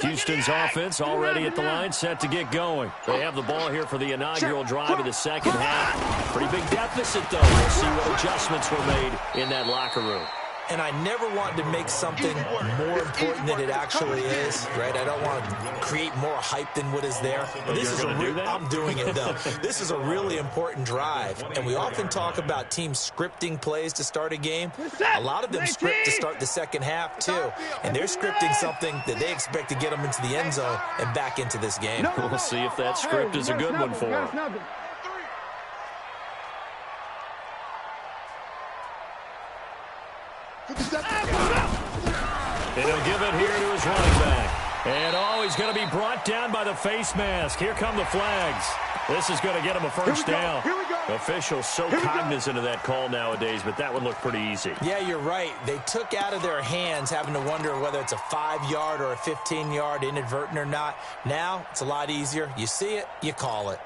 Houston's offense already at the line, set to get going. They have the ball here for the inaugural drive of the second half. Pretty big deficit, though. We'll see what adjustments were made in that locker room. And I never want to make something more important than it actually is, right? I don't want to create more hype than what is there. But this is I'm doing it, though. This is a really important drive. And we often talk about teams scripting plays to start a game. A lot of them script to start the second half, too. And they're scripting something that they expect to get them into the end zone and back into this game. We'll see if that script is a good one for them. And he'll give it here to his running back. And, he's going to be brought down by the face mask. Here come the flags. This is going to get him a first down. Officials so cognizant of that call nowadays, but that would look pretty easy. Yeah, you're right. They took out of their hands having to wonder whether it's a 5-yard or a 15-yard inadvertent or not. Now, it's a lot easier. You see it, you call it.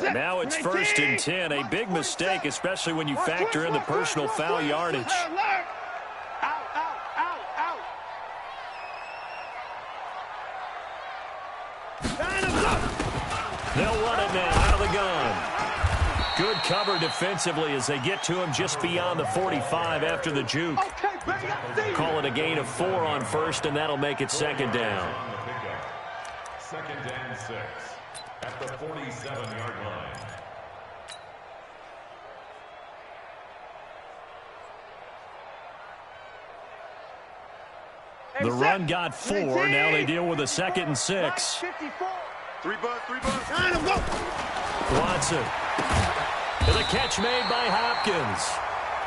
Now it's 1st and 10, a big mistake, especially when you factor in the personal foul yardage. They'll run it now out of the gun. Good cover defensively as they get to him just beyond the 45 after the juke. Call it a gain of 4 on 1st, and that'll make it 2nd down. 2nd and 6. At the 47-yard line. The run got 4. Now they deal with a 2nd and 6. 3 bucks. Watson. And the catch made by Hopkins.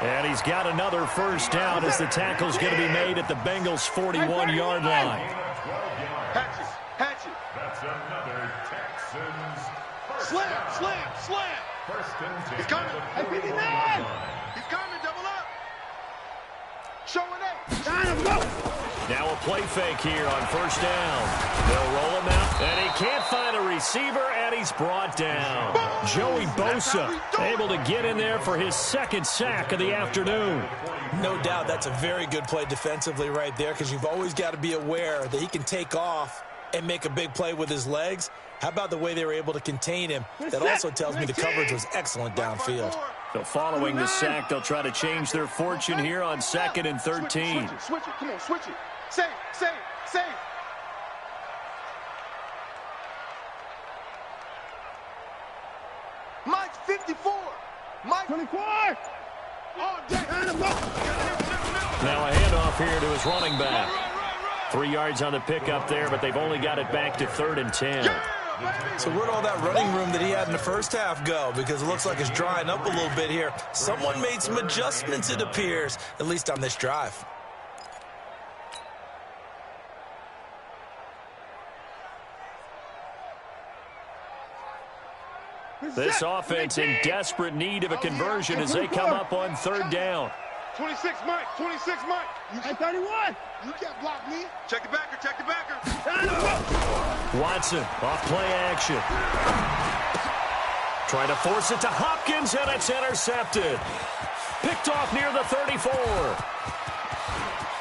And he's got another first down as the tackle's going to be made at the Bengals' 41-yard line. That's another Texans. Slam. First and 10. He's coming. He's coming. Double up. Showing up. Now a play fake here on first down. They'll roll him out, and he can't find a receiver, and he's brought down. Joey Bosa able to get in there for his 2nd sack of the afternoon. No doubt that's a very good play defensively right there, because you've always got to be aware that he can take off and make a big play with his legs. How about the way they were able to contain him? That also tells me the coverage was excellent downfield. So following the sack, they'll try to change their fortune here on 2nd and 13. Switch it. Come on, switch it. Save. Mike's 54. Mike 24. All day. Now a handoff here to his running back. 3 yards on the pickup there, but they've only got it back to 3rd and 10. So where'd all that running room that he had in the first half go? Because it looks like it's drying up a little bit here. Someone made some adjustments, it appears, at least on this drive. This offense in desperate need of a conversion as they come up on 3rd down. 26, Mike. You got 31. You can't block me. Check the backer. Watson off play action. Trying to force it to Hopkins, and it's intercepted. Picked off near the 34.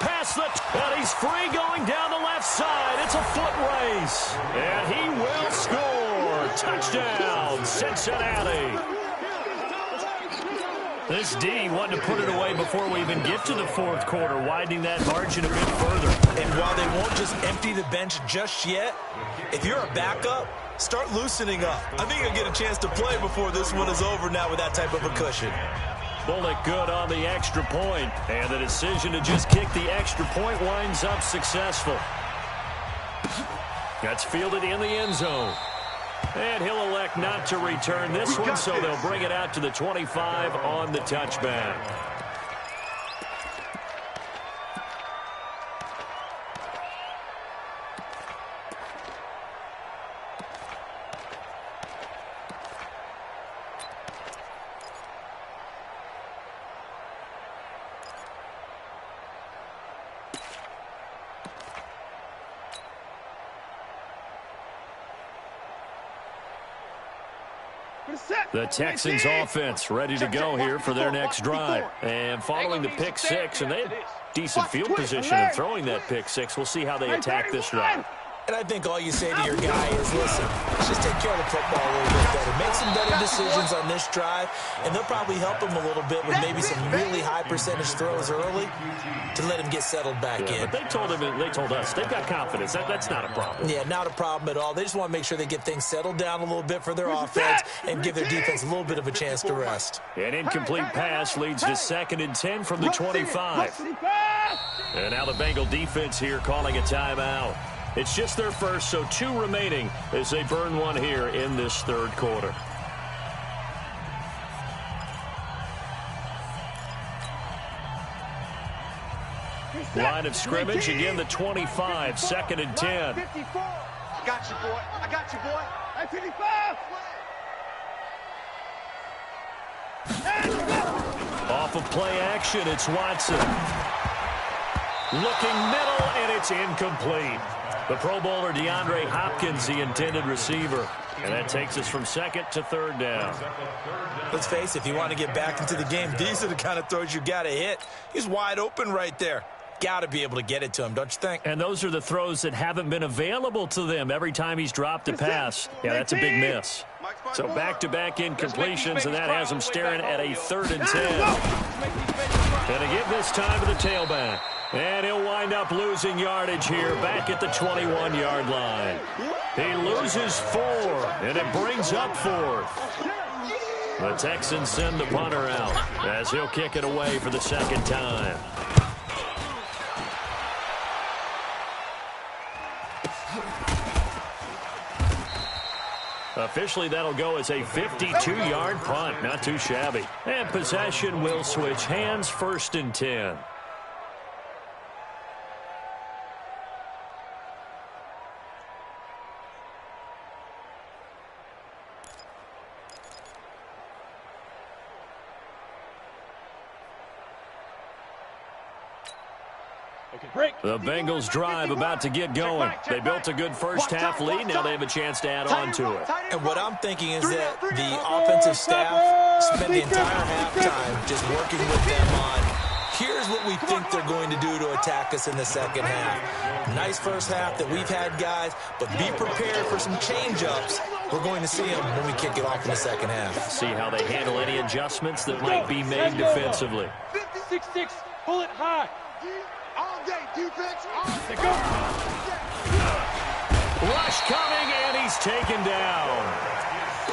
And he's free going down the left side. It's a foot race. And he will score. Touchdown, Cincinnati. This D wanted to put it away before we even get to the 4th quarter, widening that margin a bit further. And while they won't just empty the bench just yet, if you're a backup, start loosening up. I think you'll get a chance to play before this one is over now with that type of a cushion. Bullock good on the extra point, and the decision to just kick the extra point winds up successful. That's fielded in the end zone. And he'll elect not to return this one, so they'll bring it out to the 25 on the touchback. The Texans offense ready to go here for their next drive. And following the pick six, and they had decent field position in throwing that pick six. We'll see how they attack this drive. And I think all you say to your guy is, listen, let's just take care of the football a little bit better. Make some better decisions on this drive, and they'll probably help him a little bit with maybe some really high percentage throws early to let him get settled back in. But they told us, they've got confidence. That's not a problem. Yeah, not a problem at all. They just want to make sure they get things settled down a little bit for their offense and give their defense a little bit of a chance to rest. An incomplete pass leads to 2nd and 10 from the 25. And now the Bengal defense here calling a timeout. It's just their first, so 2 remaining as they burn one here in this third quarter. Line of scrimmage, again the 25, 2nd and 10. I got you, boy. I got you, boy. At 55. Off of play action, it's Watson. Looking middle, and it's incomplete. The Pro Bowler DeAndre Hopkins, the intended receiver. And that takes us from 2nd to 3rd down. Let's face it, if you want to get back into the game, these are the kind of throws you got to hit. He's wide open right there. Got to be able to get it to him, don't you think? And those are the throws that haven't been available to them every time he's dropped a pass. Yeah, that's a big miss. So back-to-back incompletions, and that has him staring at a 3rd and 10. And to give this time to the tailback. And he'll wind up losing yardage here back at the 21-yard line. He loses 4, and it brings up 4th. The Texans send the punter out as he'll kick it away for the 2nd time. Officially, that'll go as a 52-yard punt. Not too shabby. And possession will switch hands, 1st and 10. The Bengals drive about to get going. They built a good first-half lead. Now they have a chance to add on to it. And what I'm thinking is that the offensive staff spent the entire halftime just working with them on, here's what we think they're going to do to attack us in the second half. Nice first half that we've had, guys, but be prepared for some change-ups. We're going to see them when we kick it off in the second half. See how they handle any adjustments that might be made defensively. 56, pull it high. All day, defense. Rush coming, and he's taken down.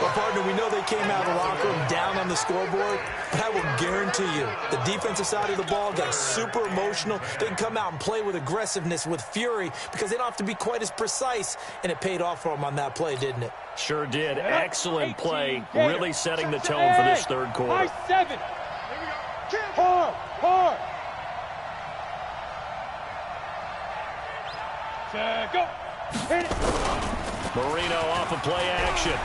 Well, partner, we know they came out of the locker room down on the scoreboard, but I will guarantee you the defensive side of the ball got super emotional. They can come out and play with aggressiveness, with fury, because they don't have to be quite as precise, and it paid off for them on that play, didn't it? Sure did. Excellent play, really setting the tone for this third quarter. 7. Hard. Go. Hit it. Marino off of play action.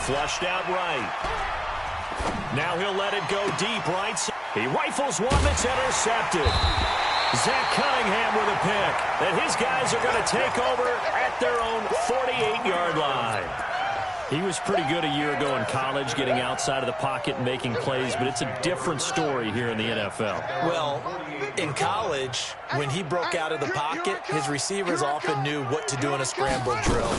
Flushed out right. Now he'll let it go deep right. He rifles one that's intercepted. Zach Cunningham with a pick. And his guys are going to take over at their own 48-yard line. He was pretty good a year ago in college, getting outside of the pocket and making plays, but it's a different story here in the NFL. Well, in college, when he broke out of the pocket, his receivers often knew what to do in a scramble drill.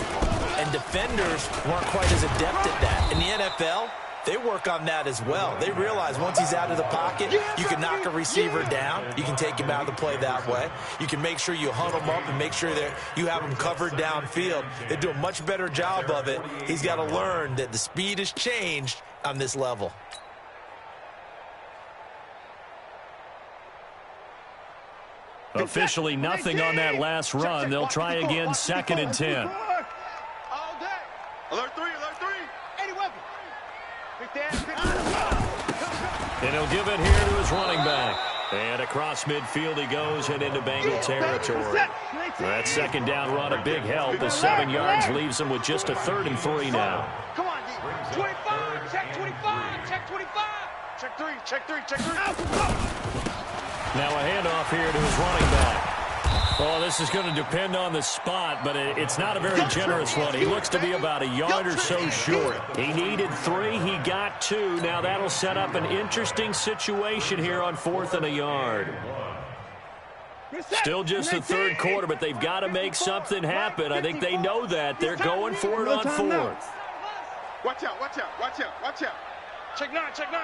And defenders weren't quite as adept at that. In the NFL, they work on that as well. They realize once he's out of the pocket, you can knock a receiver down. You can take him out of the play that way. You can make sure you hunt him up and make sure that you have him covered downfield. They do a much better job of it. He's got to learn that the speed has changed on this level. Officially nothing on that last run. They'll try again, 2nd and 10. All day. Alert 3. Any weapon. And he'll give it here to his running back. And across midfield he goes and into Bengal territory. That 2nd down run a big help as 7 yards leaves him with just a 3rd and 3 now. Come on, D. 25. Check 25. Check 25. Check 3. Now a handoff here to his running back. Well, this is going to depend on the spot, but it's not a very generous one. He looks to be about a yard or so short. He needed 3. He got 2. Now that'll set up an interesting situation here on 4th and a yard. Still just the third quarter, but they've got to make something happen. I think they know that. They're going for it on 4th. Watch out, watch out, watch out, watch out. Check 9, check 9.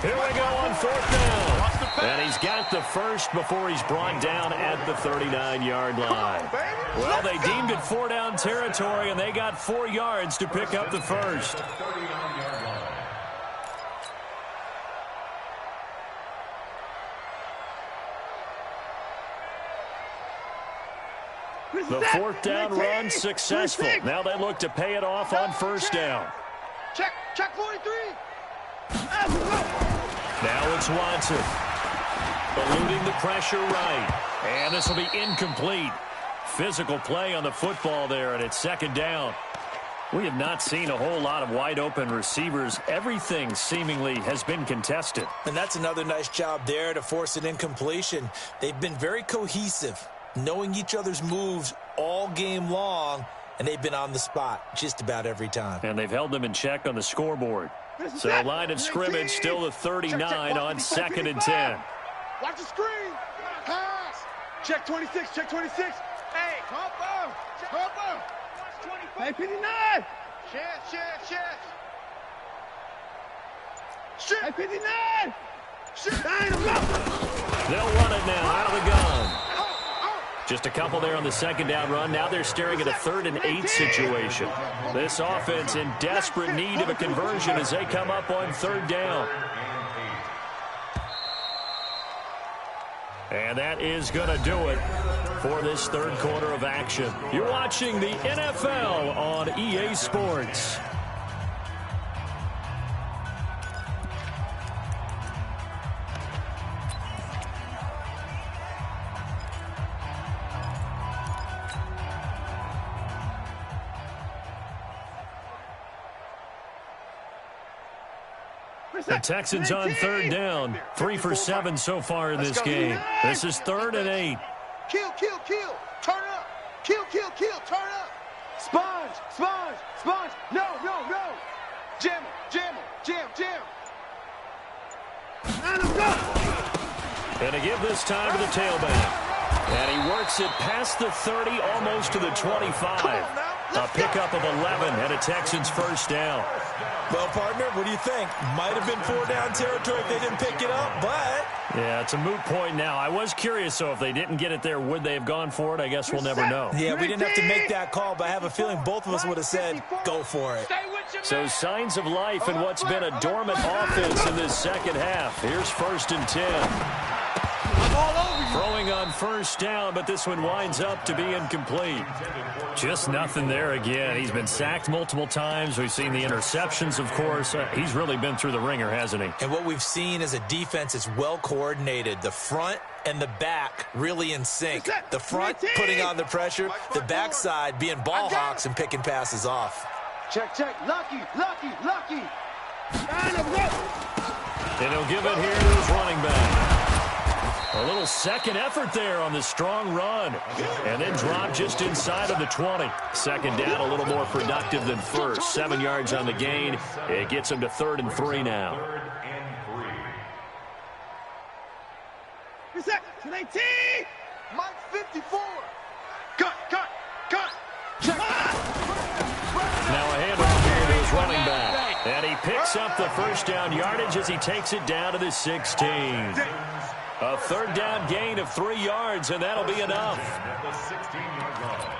Here we go on 4th down. And he's got the first before he's brought down at the 39-yard line. Well, they deemed it 4-down territory, and they got 4 yards to pick up the first. The 4th down run successful. Now they look to pay it off on 1st down. Check 43. Now it's Watson. Eluding the pressure right. And this will be incomplete. Physical play on the football there, and it's 2nd down. We have not seen a whole lot of wide-open receivers. Everything seemingly has been contested. And that's another nice job there to force an incompletion. They've been very cohesive, knowing each other's moves all game long, and they've been on the spot just about every time. And they've held them in check on the scoreboard. So line of scrimmage still the 39 on 2nd and 10. Watch the screen. Pass. Check 26, check 26. Hey, Harper. Harper. Hey, 59. Shift. Hey, 59. They'll run it now out of the gun. Just a couple there on the 2nd down run. Now they're staring at a 3rd and 8 situation. This offense in desperate need of a conversion as they come up on 3rd down. And that is going to do it for this 3rd quarter of action. You're watching the NFL on EA Sports. The Texans on 3rd down. 3 for 7 so far in this game. This is 3rd and 8. Kill. Turn up. Kill. Turn up. Sponge. No. Jam. And to give this time to the tailback. And he works it past the 30, almost to the 25. A pickup of 11 and a Texans 1st down. Well, partner, what do you think? Might have been 4-down territory if they didn't pick it up, but... Yeah, it's a moot point now. I was curious, so if they didn't get it there, would they have gone for it? I guess we'll never know. Yeah, we didn't have to make that call, but I have a feeling both of us would have said, go for it. So signs of life in what's been a dormant offense in this 2nd half. Here's 1st and 10. Throwing on 1st down, but this one winds up to be incomplete. Just nothing there again. He's been sacked multiple times. We've seen the interceptions, of course. He's really been through the ringer, hasn't he? And what we've seen is a defense that's well coordinated. The front and the back really in sync. The front putting on the pressure, the backside being ball hawks and picking passes off. Check. Lucky. And he'll give it here to his running back. A little second effort there on the strong run. And then drop just inside of the 20. 2nd down, a little more productive than 1st. 7 yards on the gain. It gets him to 3rd and 3 now. 3rd and 3. Reset. 19. Mike 54. Cut. Check. Now a handoff here to his running back. And he picks up the 1st down yardage as he takes it down to the 16. A 3rd down gain of 3 yards, and that'll be enough. At the 16-yard line.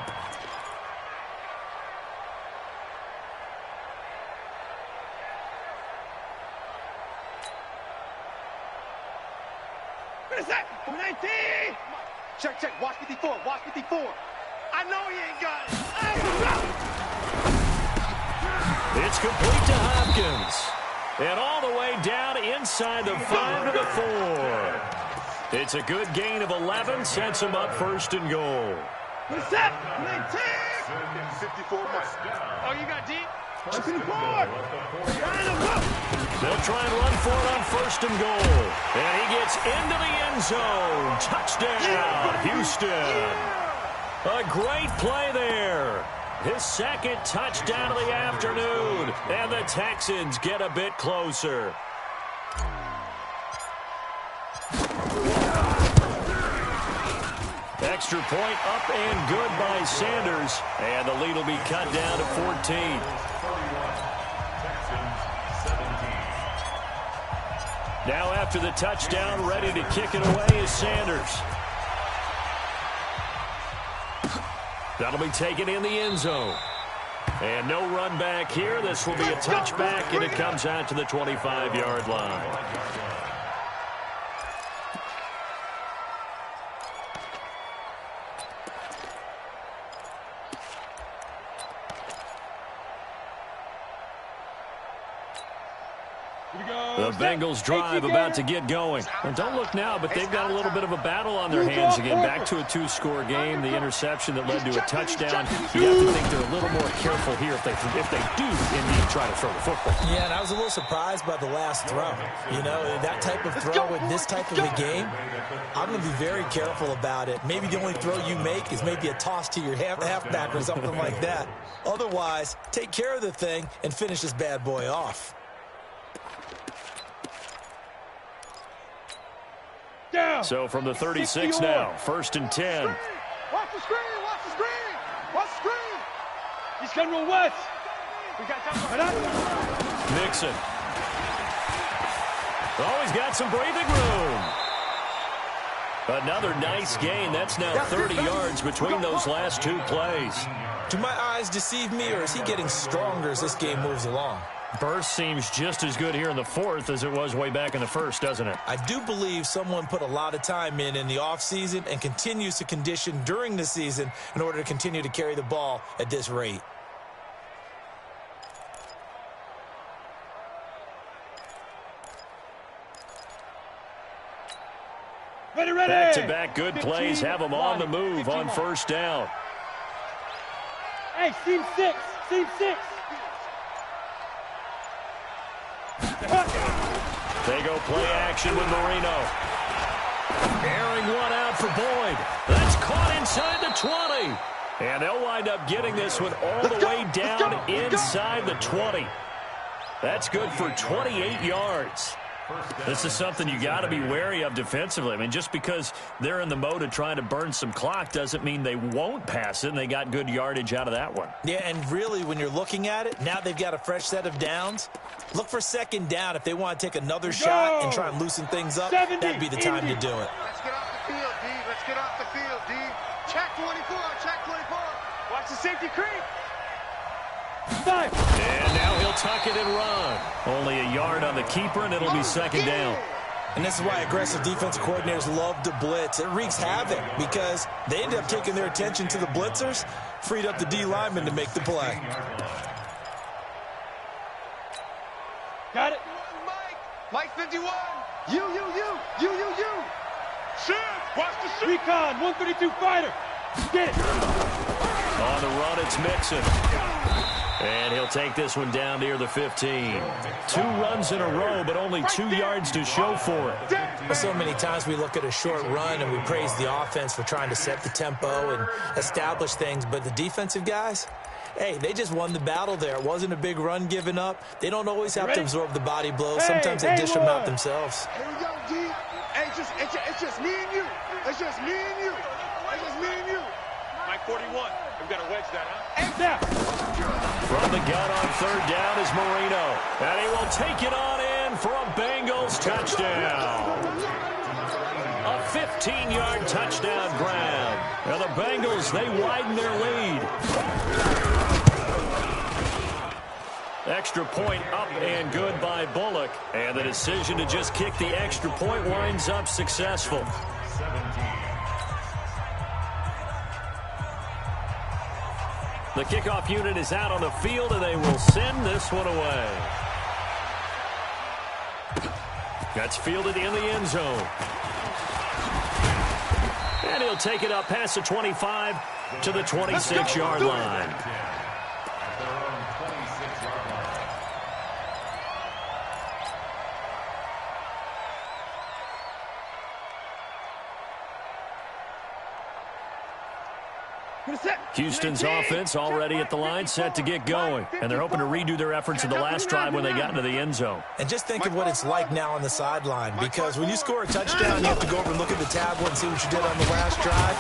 Reset. 19. Check. Watch 54. I know he ain't got it. It's complete to Hopkins. And all the way down inside the 5 to the 4. It's a good gain of 11, sets him up 1st and goal. Reset. 19. 54 Mike. Oh, you got deep? They'll try and run for it on 1st and goal. And he gets into the end zone. Touchdown, Houston. A great play there. His 2nd touchdown of the afternoon. And the Texans get a bit closer. Extra point up and good by Sanders. And the lead will be cut down to 14. Now after the touchdown, ready to kick it away is Sanders. That'll be taken in the end zone. And no run back here. This will be a touchback, and it comes out to the 25-yard line. The Bengals drive about to get going. And don't look now, but they've got a little bit of a battle on their hands again. Back to a 2-score game. The interception that led to a touchdown. You have to think they're a little more careful here if they do indeed try to throw the football. Yeah, and I was a little surprised by the last throw. You know, that type of throw in this type of a game, I'm going to be very careful about it. Maybe the only throw you make is maybe a toss to your halfback or something like that. Otherwise, take care of the thing and finish this bad boy off. So from the 36 now, 1st and 10. Watch the screen, watch the screen, watch the screen. He's going to roll west. We got time. Mixon. Oh, he's got some breathing room. Another nice gain. That's now 30 yards between those last 2 plays. Do my eyes deceive me, or is he getting stronger as this game moves along? Burst seems just as good here in the 4th as it was way back in the 1st, doesn't it? I do believe someone put a lot of time in the offseason and continues to condition during the season in order to continue to carry the ball at this rate. Ready. Back-to-back good plays have them on the move on 1st down. Hey, seam 6. They go play action with Marino. Airing one out for Boyd. That's caught inside the 20. And they'll wind up getting this one all the way down inside the 20. That's good for 28 yards. This is something you got to be wary of defensively. I mean, just because they're in the mode of trying to burn some clock doesn't mean they won't pass it, and they got good yardage out of that one. Yeah, and really, when you're looking at it, now they've got a fresh set of downs. Look for 2nd down if they want to take another shot and try and loosen things up. That'd be the time to do it. Let's get off the field, D. Let's get off the field, D. Check 24, check 24. Watch the safety creep. And now he'll tuck it and run. Only a yard on the keeper, and it'll be 2nd down. And this is why aggressive defensive coordinators love to blitz. It wreaks havoc because they end up taking their attention to the blitzers, freed up the D lineman to make the play. Got it. Mike 51. You. Shoot. Watch the shoot. Recon, 132 fighter. Get it. On the run, it's Mixon. And he'll take this one down near the 15. 2 runs in a row, but only 2 yards to show for it. So many times we look at a short run and we praise the offense for trying to set the tempo and establish things, but the defensive guys, hey, they just won the battle there. It wasn't a big run given up. They don't always have to absorb the body blows. Sometimes they dish them out themselves. Here we go, D. Hey, it's just me and you. It's just me and you. It's just me and you. Mike 41. We've got to wedge that, huh? And down. From the gun on 3rd down is Marino. And he will take it on in for a Bengals touchdown. A 15-yard touchdown grab. Now the Bengals, they widen their lead. Extra point up and good by Bullock. And the decision to just kick the extra point winds up successful. The kickoff unit is out on the field, and they will send this one away. That's fielded in the end zone. And he'll take it up past the 25 to the 26-yard line. Houston's offense already at the line, set to get going. And they're hoping to redo their efforts of the last drive when they got into the end zone. And just think of what it's like now on the sideline, because when you score a touchdown, you have to go over and look at the tablet and see what you did on the last drive.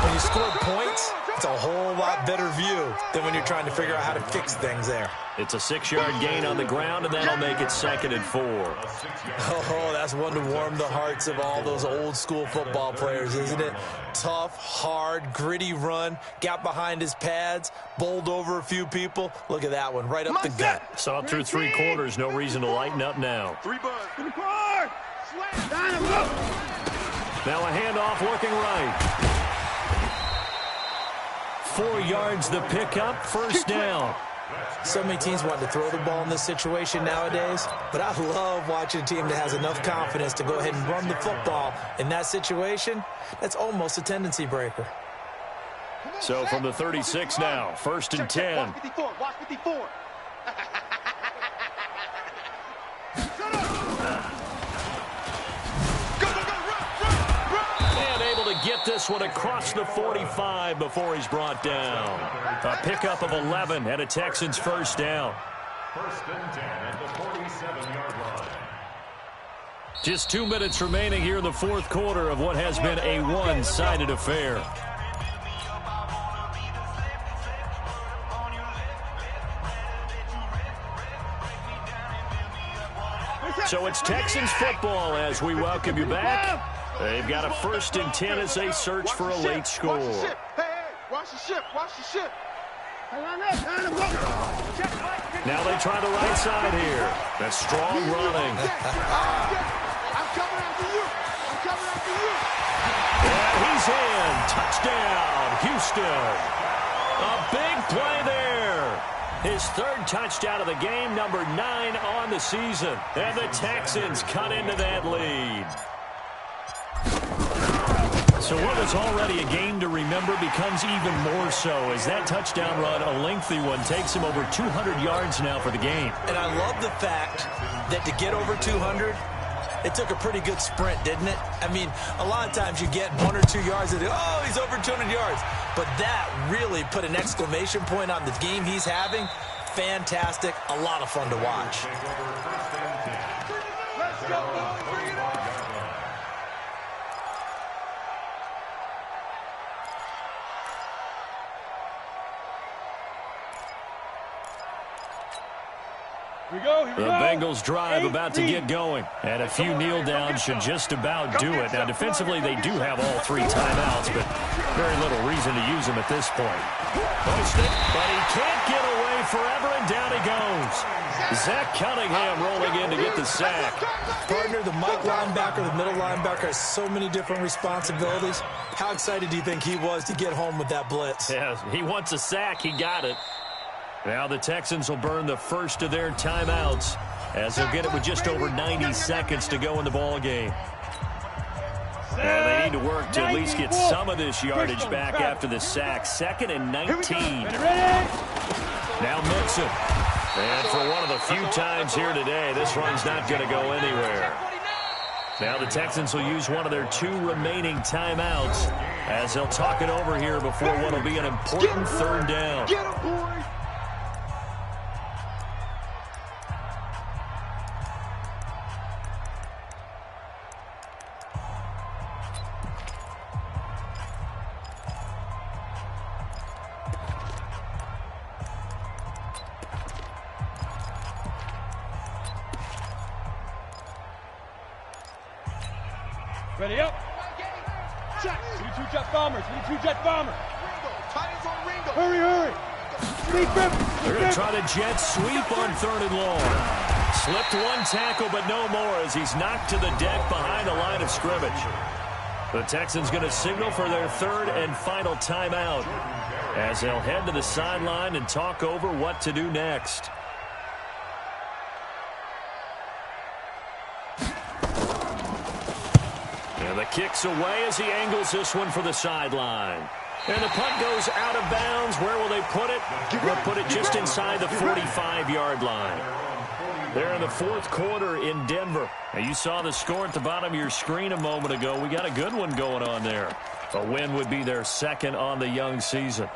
When you score points, it's a whole lot better view than when you're trying to figure out how to fix things there. It's a 6-yard gain on the ground, and that'll make it 2nd and 4. Oh, that's one to warm the hearts of all those old-school football players, isn't it? Tough, hard, gritty run, got behind his pads, bowled over a few people. Look at that one, right up the gut. Saw it through 3 quarters, no reason to lighten up now. Now a handoff looking right. 4 yards the pickup, first down. So many teams want to throw the ball in this situation nowadays, but I love watching a team that has enough confidence to go ahead and run the football in that situation. That's almost a tendency breaker. So from the 36 now, 1st and 10. Watch 54, watch 54. Get this one across the 45 before he's brought down. A pickup of 11 and a Texans first down. 1st and 10 at the 47-yard line. Just 2 minutes remaining here in the 4th quarter of what has been a one-sided affair. So it's Texans football as we welcome you back. They've got a 1st and 10 as they search for a late score. Watch the ship, watch the ship. Now they try the right side here. That's strong running. I'm coming after you. I'm coming after you. And he's in. Touchdown, Houston. A big play there. His 3rd touchdown of the game, number 9 on the season. And the Texans cut into that lead. So what was already a game to remember becomes even more so as that touchdown run, a lengthy one, takes him over 200 yards now for the game. And I love the fact that to get over 200, it took a pretty good sprint, didn't it? I mean, a lot of times you get 1 or 2 yards and oh, he's over 200 yards. But that really put an exclamation point on the game he's having. Fantastic, a lot of fun to watch. Let's go, boys. Bring it on. The Bengals drive about to get going. And a few kneel downs should just about do it. Now, defensively, they do have all 3 timeouts, but very little reason to use them at this point. Post it, but he can't get away forever, and down he goes. Zach Cunningham rolling in to get the sack. Partner, the Mike linebacker, the middle linebacker has so many different responsibilities. How excited do you think he was to get home with that blitz? Yeah, he wants a sack. He got it. Now the Texans will burn the first of their timeouts as they'll get it with just over 90 seconds to go in the ball game. And they need to work to at least get some of this yardage back after the sack. 2nd and 19. Now Mixon. And for one of the few times here today, this run's not going to go anywhere. Now the Texans will use one of their 2 remaining timeouts as they'll talk it over here before what will be an important 3rd down. Get him, boys. Ready up. Check. We need 2 jet bombers. We need 2 jet bombers. Titans on Ringo. Hurry, hurry. They're going to try to jet sweep on 3rd and long. Slipped 1 tackle, but no more as he's knocked to the deck behind the line of scrimmage. The Texans going to signal for their 3rd and final timeout as they'll head to the sideline and talk over what to do next. And the kick's away as he angles this one for the sideline. And the punt goes out of bounds. Where will they put it? They'll put it just inside the 45-yard line. They're in the fourth quarter in Denver. Now, you saw the score at the bottom of your screen a moment ago. We got a good one going on there. A win would be their second on the young season.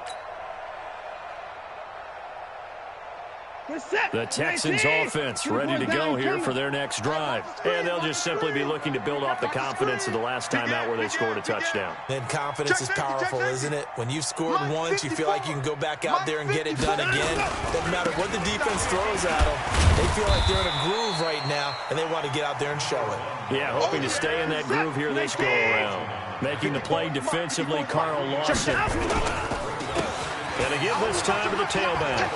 The Texans offense ready to go here for their next drive. And they'll just simply be looking to build off the confidence of the last time out where they scored a touchdown. And confidence is powerful, isn't it? When you've scored once, you feel like you can go back out there and get it done again. Doesn't matter what the defense throws at them. They feel like they're in a groove right now, and they want to get out there and show it. Yeah, hoping to stay in that groove here this go-around. Making the play defensively, Carl Lawson. Gonna give this time to the tailback.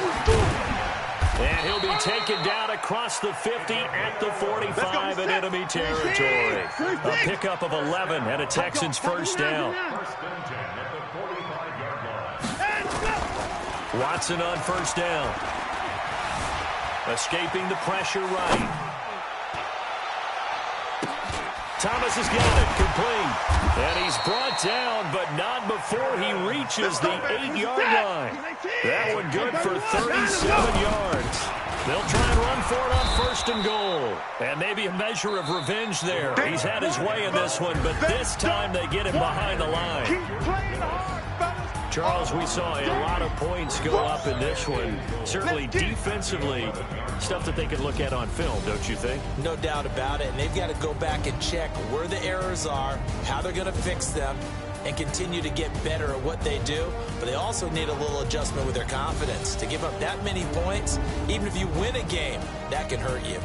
And he'll be taken down across the 50 at the 45 in enemy territory. A pickup of 11 and a Texans first down. Watson on first down. Escaping the pressure right. Thomas has got it, complete. And he's brought down, but not before he reaches the 8-yard line. That one good for 37 yards. They'll try and run for it on first and goal. And maybe a measure of revenge there. He's had his way in this one, but this time they get him behind the line. Charles, we saw a lot of points go up in this one. Certainly defensively, stuff that they can look at on film, don't you think? No doubt about it. And they've got to go back and check where the errors are, how they're going to fix them, and continue to get better at what they do. But they also need a little adjustment with their confidence. To give up that many points, even if you win a game, that can hurt you.